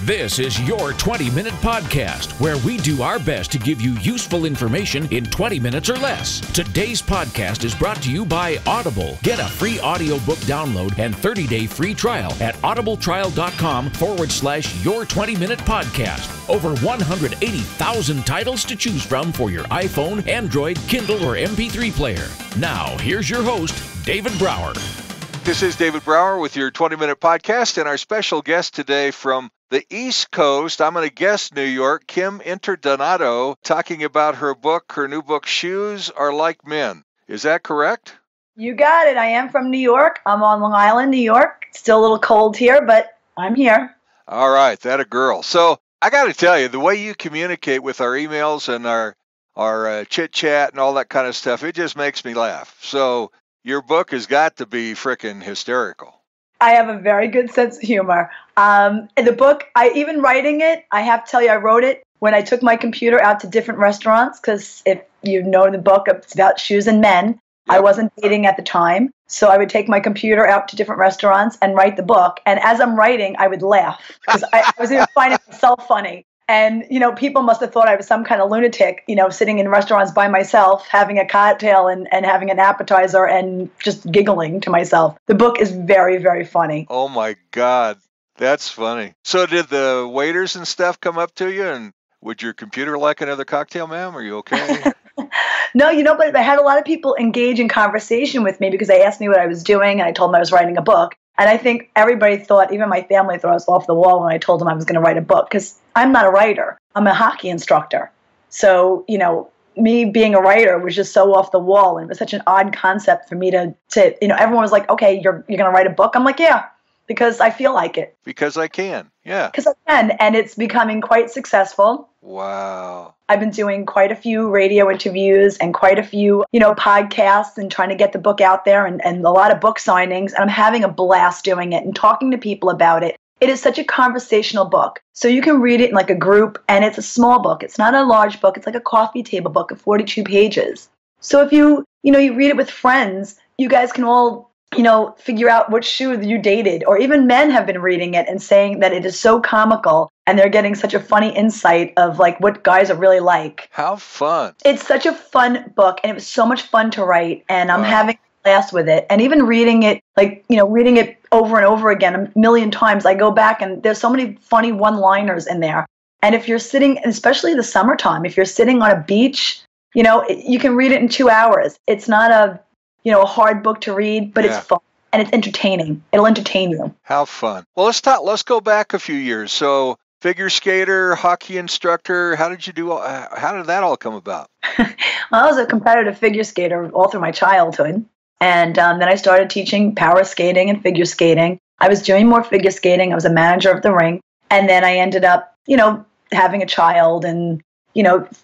This is your 20-minute podcast, where we do our best to give you useful information in 20 minutes or less. Today's podcast is brought to you by Audible. Get a free audiobook download and 30-day free trial at audibletrial.com/your 20-minute podcast. Over 180,000 titles to choose from for your iPhone, Android, Kindle, or MP3 player. Now, here's your host, David Brower. This is David Brower with your 20-minute podcast, and our special guest today from the East Coast, I'm going to guess New York, Kim Interdonato, talking about her new book, Shoes Are Like Men. Is that correct? You got it. I am from New York. I'm on Long Island, New York. It's still a little cold here, but I'm here. All right, that a girl. So I got to tell you, the way you communicate with our emails and our chit-chat and all that kind of stuff, it just makes me laugh. So your book has got to be frickin' hysterical. I have a very good sense of humor. The book, even writing it, I have to tell you, I wrote it when I took my computer out to different restaurants, because if you know the book, it's about shoes and men. Yep. I wasn't dating at the time, so I would take my computer out to different restaurants and write the book. And as I'm writing, I would laugh, because I was even finding myself funny. And, people must have thought I was some kind of lunatic, sitting in restaurants by myself, having a cocktail and having an appetizer and just giggling to myself. The book is very, very funny. Oh, my God. That's funny. So did the waiters and stuff come up to you and would your computer like another cocktail, ma'am? Are you okay? No, but I had a lot of people engage in conversation with me because they asked me what I was doing, and I told them I was writing a book. And I think everybody thought, even my family thought I was off the wall when I told them I was going to write a book, because I'm not a writer. I'm a hockey instructor. So, me being a writer was just so off the wall, and it was such an odd concept for me to everyone was like, okay, you're going to write a book? I'm like, yeah, because I feel like it. Because I can, yeah. Because I can, and it's becoming quite successful. Wow. I've been doing quite a few radio interviews and quite a few, podcasts and trying to get the book out there and a lot of book signings. And I'm having a blast doing it and talking to people about it. It is such a conversational book. So you can read it in like a group, and it's a small book. It's not a large book. It's like a coffee table book of 42 pages. So if you read it with friends, you guys can all figure out which shoe you dated, or even men have been reading it and saying that it is so comical and they're getting such a funny insight of like what guys are really like. How fun. It's such a fun book, and it was so much fun to write, and I'm having a blast with it. And even reading it, reading it over and over again a million times, I go back and there's so many funny one-liners in there. And if you're sitting, especially the summertime, if you're sitting on a beach, you can read it in 2 hours. It's not a hard book to read, but it's fun and it's entertaining. It'll entertain you. How fun. Well, let's go back a few years. So figure skater, hockey instructor, how did that all come about? Well, I was a competitive figure skater all through my childhood. And then I started teaching power skating and figure skating. I was doing more figure skating. I was a manager of the rink. And then I ended up, having a child, and,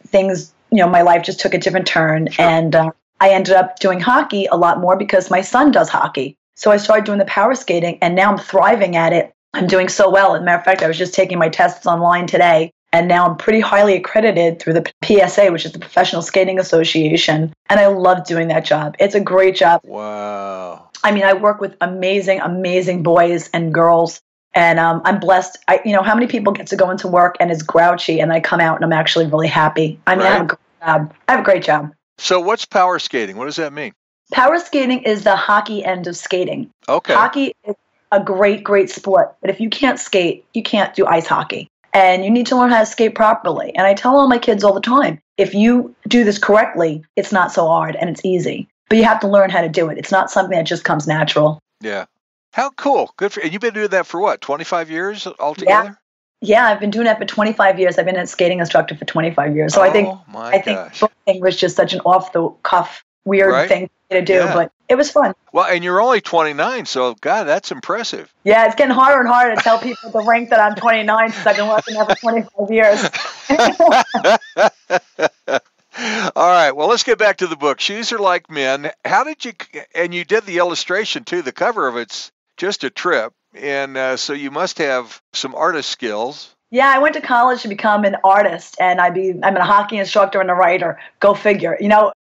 things, my life just took a different turn. Sure. And I ended up doing hockey a lot more because my son does hockey. So I started doing the power skating, and now I'm thriving at it. I'm doing so well. As a matter of fact, I was just taking my tests online today, and now I'm pretty highly accredited through the PSA, which is the Professional Skating Association. And I love doing that job. It's a great job. Wow. I mean, I work with amazing, amazing boys and girls. And I'm blessed. How many people get to go into work and is grouchy, and I come out and I'm actually really happy. I mean, right. I have a great job. So what's power skating? What does that mean? Power skating is the hockey end of skating. Okay. Hockey is a great, great sport. But if you can't skate, you can't do ice hockey. And you need to learn how to skate properly. And I tell all my kids all the time, if you do this correctly, it's not so hard and it's easy. But you have to learn how to do it. It's not something that just comes natural. Yeah. How cool. Good for you. And you've been doing that for what, 25 years altogether? Yeah, I've been doing that for 25 years. I've been a skating instructor for 25 years. So I think booking was just such an off-the-cuff, weird thing to do, but it was fun. Well, and you're only 29, so, God, that's impressive. Yeah, it's getting harder and harder to tell people at the rink that I'm 29 since I've been working there for 25 years. All right, well, let's get back to the book. Shoes Are Like Men. How did you, and you did the illustration, too. The cover of it's just a trip. And so you must have some artist skills. Yeah, I went to college to become an artist, and I'm a hockey instructor and a writer. Go figure.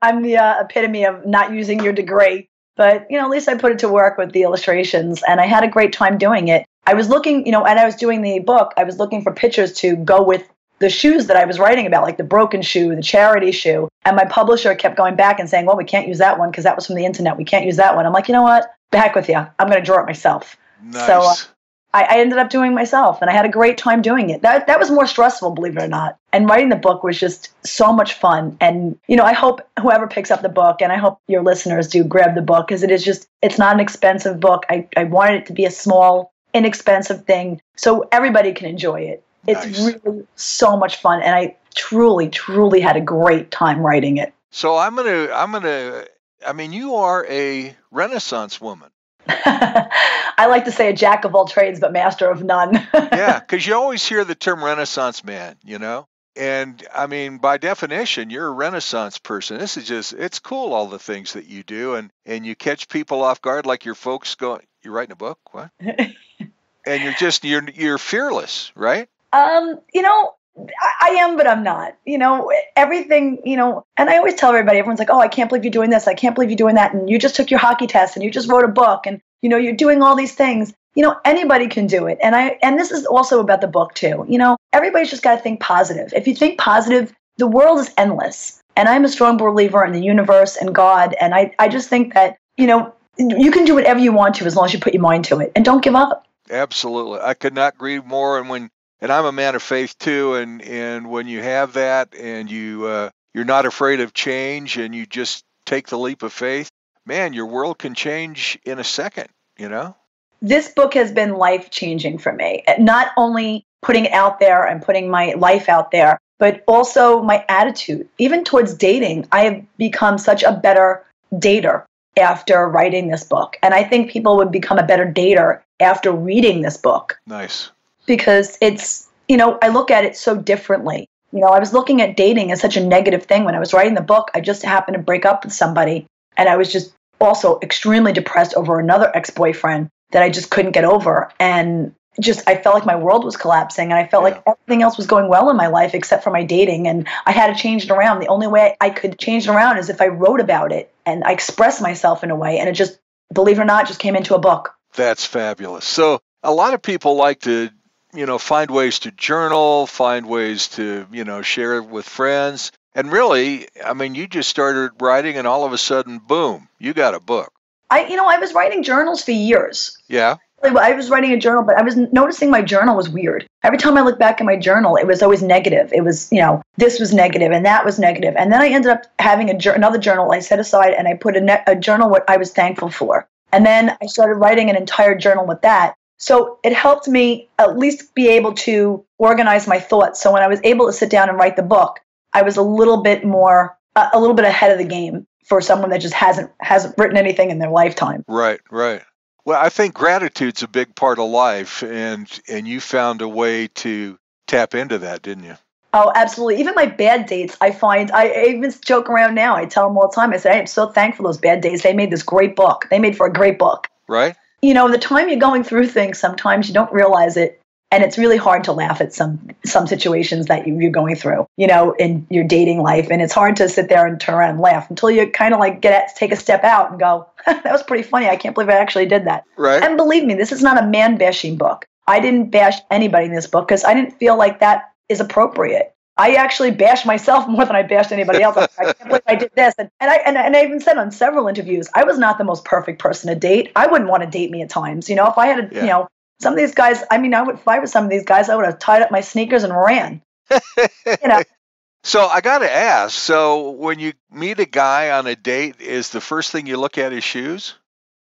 I'm the epitome of not using your degree. But, at least I put it to work with the illustrations, and I had a great time doing it. I was looking, and I was doing the book, I was looking for pictures to go with the shoes that I was writing about, like the broken shoe, the charity shoe. And my publisher kept going back and saying, well, we can't use that one because that was from the internet. We can't use that one. I'm like, you know what? The heck with you. I'm going to draw it myself. Nice. So I ended up doing it myself, and I had a great time doing it. That was more stressful, believe it or not. And writing the book was just so much fun. And, I hope whoever picks up the book, and I hope your listeners do grab the book, because it's not an expensive book. I wanted it to be a small, inexpensive thing so everybody can enjoy it. It's Nice. really so much fun, and I truly, truly had a great time writing it. So you are a Renaissance woman. I like to say a jack of all trades, but master of none. Yeah, because you always hear the term Renaissance man, And by definition, you're a Renaissance person. This is it's cool, all the things that you do. And you catch people off guard, like your folks go, you're writing a book? What? And you're fearless, right? I am, but I'm not. Everything, and I always tell everybody, everyone's like, oh, I can't believe you're doing this. I can't believe you're doing that. And you just took your hockey test and you just wrote a book and, you're doing all these things. Anybody can do it. And this is also about the book too. Everybody's just got to think positive. If you think positive, the world is endless. And I'm a strong believer in the universe and God. And I just think that, you can do whatever you want to as long as you put your mind to it and don't give up. Absolutely. I could not agree more. And I'm a man of faith too. And when you have that and you're not afraid of change and you just take the leap of faith, man, your world can change in a second, This book has been life-changing for me. Not only putting it out there and putting my life out there, but also my attitude. Even towards dating, I have become such a better dater after writing this book. And I think people would become a better dater after reading this book. Nice. Because it's, I look at it so differently. I was looking at dating as such a negative thing. When I was writing the book, I just happened to break up with somebody. And I was just also extremely depressed over another ex-boyfriend that I just couldn't get over. And I felt like my world was collapsing. And I felt like everything else was going well in my life except for my dating. And I had to change it around. The only way I could change it around is if I wrote about it and I expressed myself in a way. And it just, believe it or not, just came into a book. That's fabulous. So a lot of people like to, find ways to journal, find ways to, share it with friends. And really, you just started writing and all of a sudden, boom, you got a book. I was writing journals for years. Yeah. I was writing a journal, but I was noticing my journal was weird. Every time I look back at my journal, it was always negative. It was, this was negative and that was negative. And then I ended up having another journal I set aside and I put a journal what I was thankful for. And then I started writing an entire journal with that. So it helped me at least be able to organize my thoughts. So when I was able to sit down and write the book, I was a little bit ahead of the game for someone that just hasn't written anything in their lifetime. Right. Well, I think gratitude's a big part of life, and you found a way to tap into that, didn't you? Oh, absolutely. Even my bad dates, I find, I even joke around now. I tell them all the time, I say, I am so thankful those bad days. They made this great book. They made for a great book. Right. The time you're going through things, sometimes you don't realize it. And it's really hard to laugh at some situations that you're going through, in your dating life. And it's hard to sit there and turn around and laugh until you kind of like take a step out and go, that was pretty funny. I can't believe I actually did that. Right. And believe me, this is not a man-bashing book. I didn't bash anybody in this book because I didn't feel like that is appropriate. I actually bashed myself more than I bashed anybody else. I can't believe I did this. And I even said on several interviews, I was not the most perfect person to date. I wouldn't want to date me at times. If I had some of these guys, I would fight with some of these guys. I would have tied up my sneakers and ran. So I got to ask, so when you meet a guy on a date, is the first thing you look at his shoes?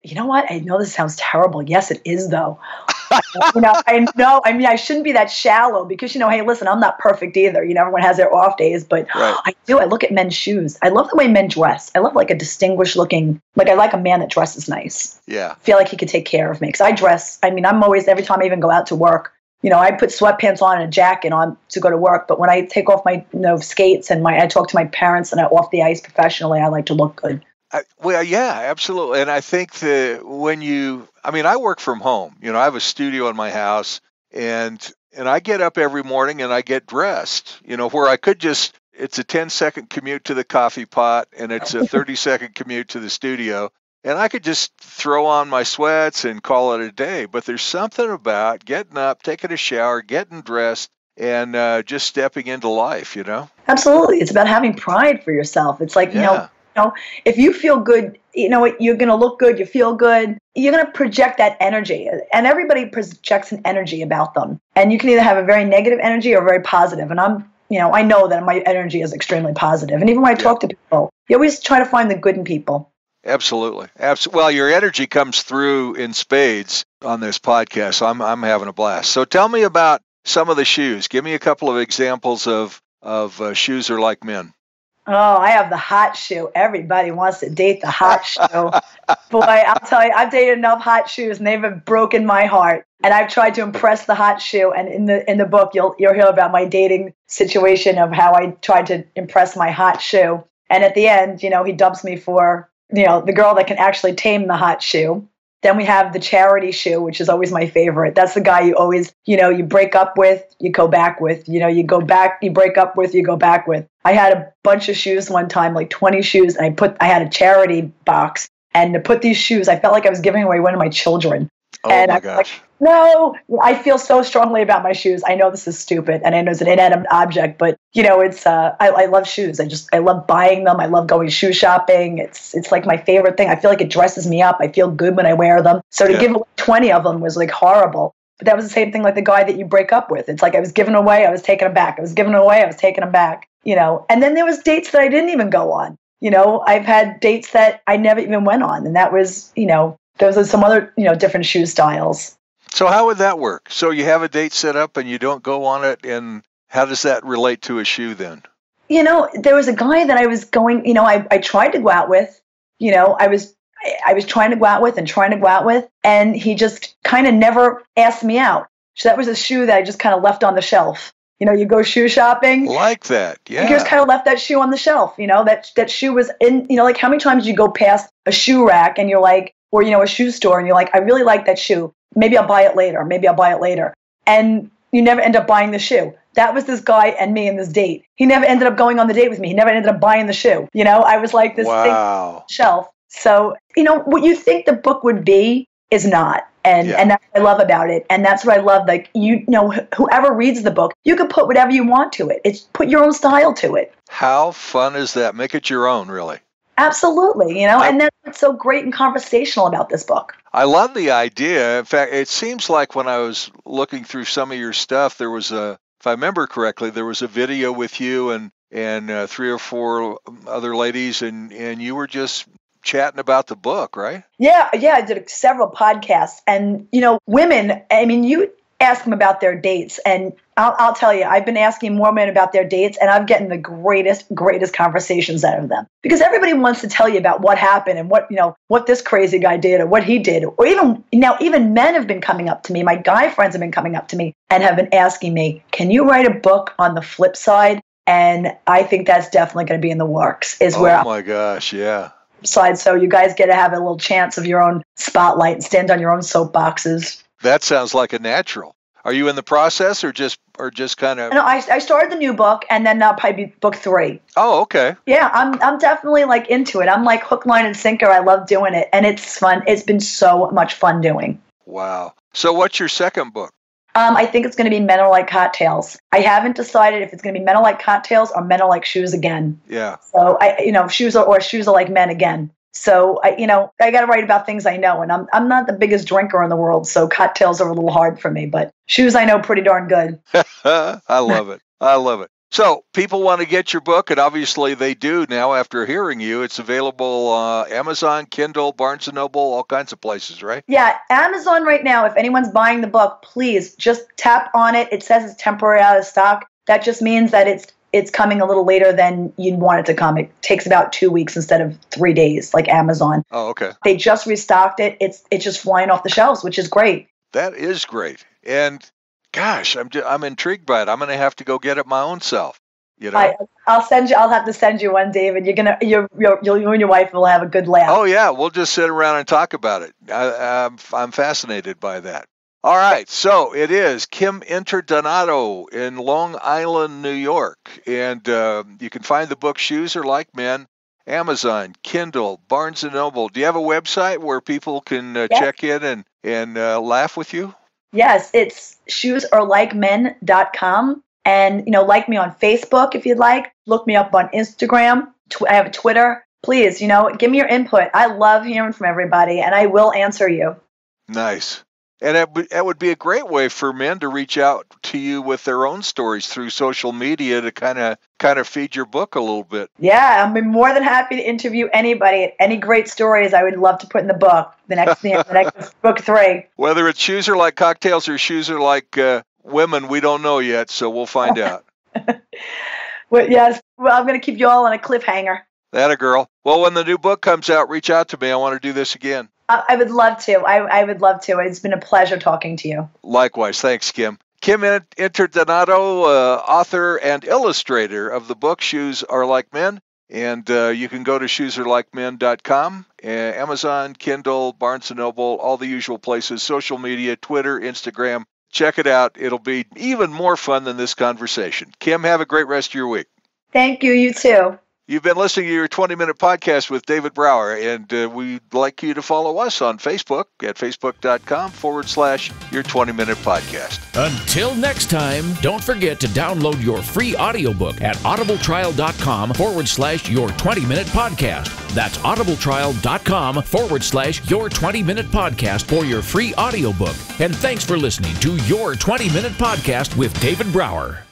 You know what? I know this sounds terrible. Yes, it is, though. I know. I shouldn't be that shallow because, hey, listen, I'm not perfect either. Everyone has their off days, but right. I do. I look at men's shoes. I love the way men dress. I love like a distinguished looking, I like a man that dresses nice. Yeah. I feel like he could take care of me because I dress. I'm always, every time I even go out to work, I put sweatpants on and a jacket on to go to work. But when I take off my skates and I talk to my parents and I off the ice professionally, I like to look good. Well, yeah, absolutely. And I think that when I work from home, I have a studio in my house and I get up every morning and I get dressed, where I could just, it's a 10-second commute to the coffee pot and it's a 30-second commute to the studio. and I could just throw on my sweats and call it a day. But there's something about getting up, taking a shower, getting dressed, and just stepping into life, Absolutely. It's about having pride for yourself. It's like, Yeah. If you feel good, you're going to look good, you feel good, you're going to project that energy. And everybody projects an energy about them. And you can either have a very negative energy or very positive. And I know that my energy is extremely positive. And even when I talk to people, you always try to find the good in people. Absolutely. Well, your energy comes through in spades on this podcast. So I'm having a blast. So tell me about some of the shoes. Give me a couple of examples of shoes are like men. Oh, I have the hot shoe. Everybody wants to date the hot shoe. Boy, I'll tell you, I've dated enough hot shoes, and they've broken my heart. And I've tried to impress the hot shoe. And in the book, you'll hear about my dating situation of how I tried to impress my hot shoe. And at the end, he dumps me for the girl that can actually tame the hot shoe. Then we have the charity shoe, which is always my favorite. That's the guy you always, you break up with, you go back with, you go back, you break up with, you go back with. I had a bunch of shoes one time, like 20 shoes, and I had a charity box. And to put these shoes, I felt like I was giving away one of my children. Oh, my gosh. Like, no, I feel so strongly about my shoes. I know this is stupid, and I know it's an inanimate object, but it's I love shoes. I love buying them. I love going shoe shopping. It's like my favorite thing. I feel like it dresses me up. I feel good when I wear them. So to give away 20 of them was like horrible. But that was the same thing like the guy that you break up with. It's like I was giving away, I was taking them back. I was giving away, I was taking them back. And then there was dates that I didn't even go on. I've had dates that I never even went on, and that was those are some other different shoe styles. So how would that work? So you have a date set up and you don't go on it, and how does that relate to a shoe then? There was a guy that I was going, I tried to go out with, I was trying to go out with and trying to go out with, and he just kind of never asked me out. So that was a shoe that I just kind of left on the shelf. You go shoe shopping. Like that, yeah. You just kind of left that shoe on the shelf, that shoe was in, like how many times you go past a shoe rack and you're like, or, a shoe store and you're like, I really like that shoe. Maybe I'll buy it later. Maybe I'll buy it later. And you never end up buying the shoe. That was this guy and me in this date. He never ended up going on the date with me. He never ended up buying the shoe. I was like this thing on the shelf. So, what you think the book would be is not. And that's what I love about it. And that's what I love. Like, whoever reads the book, you can put whatever you want to it. It's put your own style to it. How fun is that? Make it your own, really. Absolutely. And that's what's so great and conversational about this book. I love the idea. In fact, it seems like when I was looking through some of your stuff, there was if I remember correctly, there was a video with you and 3 or 4 other ladies, and you were just chatting about the book, right? Yeah, I did several podcasts, and women. I mean, you ask them about their dates, and I'll tell you, I've been asking more men about their dates, and I'm getting the greatest conversations out of them, because everybody wants to tell you about what happened and what this crazy guy did or what he did, or even men have been coming up to me. My guy friends have been coming up to me and have been asking me, "Can you write a book on the flip side?" And I think that's definitely going to be in the works. Oh my gosh, yeah. Side, so you guys get to have a little chance of your own spotlight and stand on your own soapboxes. That sounds like a natural. Are you in the process or just kind of? No, I started the new book, and then that'll probably be book 3. Oh, okay. Yeah, I'm definitely like into it. I'm like hook, line, and sinker. I love doing it, and it's fun. It's been so much fun doing. Wow. So what's your second book? I think it's going to be Men Are Like Cocktails. I haven't decided if it's going to be Men Are Like Cocktails or Men Are Like Shoes again. Yeah. So shoes are like men again. So I got to write about things I know, and I'm not the biggest drinker in the world, so cocktails are a little hard for me. But shoes I know pretty darn good. I love it. I love it. So people want to get your book, and obviously they do now after hearing you. It's available Amazon, Kindle, Barnes & Noble, all kinds of places, right? Yeah, Amazon right now, if anyone's buying the book, please just tap on it. It says it's temporary out of stock. That just means that it's coming a little later than you'd want it to come. It takes about 2 weeks instead of 3 days, like Amazon. Oh, okay. They just restocked it. It's just flying off the shelves, which is great. That is great. And gosh, I'm intrigued by it. I'm going to have to go get it my own self. I'll send you. I'll have to send you one, David. You and your wife will have a good laugh. Oh yeah, we'll just sit around and talk about it. I'm fascinated by that. All right, so it is Kim Interdonato in Long Island, New York, and you can find the book "Shoes Are Like Men" Amazon, Kindle, Barnes & Noble. Do you have a website where people can check in and laugh with you? Yes, it's shoesareLikeMen.com. And, like me on Facebook if you'd like. Look me up on Instagram. I have a Twitter. Please, give me your input. I love hearing from everybody, and I will answer you. Nice. And that would be a great way for men to reach out to you with their own stories through social media to kind of feed your book a little bit. Yeah, I'm more than happy to interview anybody. Any great stories I would love to put in the book. The next book 3. Whether it's shoes are like cocktails or shoes are like women, we don't know yet, so we'll find out. Yes. Well, I'm going to keep you all on a cliffhanger. That a girl. Well, when the new book comes out, reach out to me. I want to do this again. I would love to. I would love to. It's been a pleasure talking to you. Likewise. Thanks, Kim. Kim Interdonato, author and illustrator of the book Shoes Are Like Men. And you can go to shoesareLikeMen.com, Amazon, Kindle, Barnes & Noble, all the usual places, social media, Twitter, Instagram. Check it out. It'll be even more fun than this conversation. Kim, have a great rest of your week. Thank you. You too. You've been listening to your 20-minute podcast with David Brower, and we'd like you to follow us on Facebook at facebook.com/your 20-minute podcast. Until next time, don't forget to download your free audiobook at audibletrial.com/your 20-minute podcast. That's audibletrial.com/your 20-minute podcast for your free audiobook. And thanks for listening to your 20-minute podcast with David Brower.